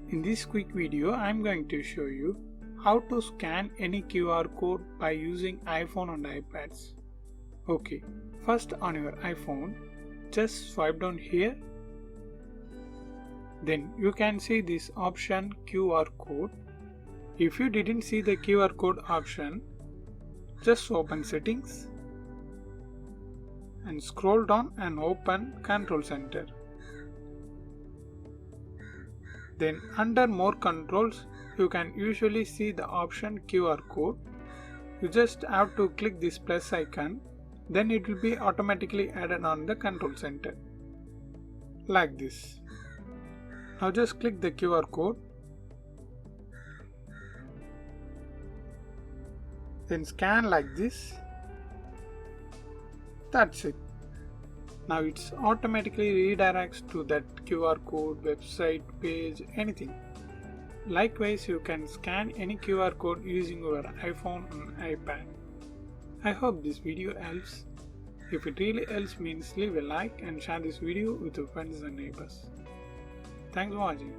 In this quick video, I am going to show you how to scan any QR code by using iPhone and iPads. Okay, first on your iPhone, just swipe down here. Then you can see this option QR code. If you didn't see the QR code option, just open Settings and scroll down and open Control Center. Then under More Controls, you can usually see the option QR code. You just have to click this plus icon, then it will be automatically added on the Control Center. Like this. Now just click the QR code. Then scan like this. That's it. Now it's automatically redirects to that QR code, website, page, anything. Likewise, you can scan any QR code using your iPhone and iPad. I hope this video helps. If it really helps means leave a like and share this video with your friends and neighbors. Thanks for watching.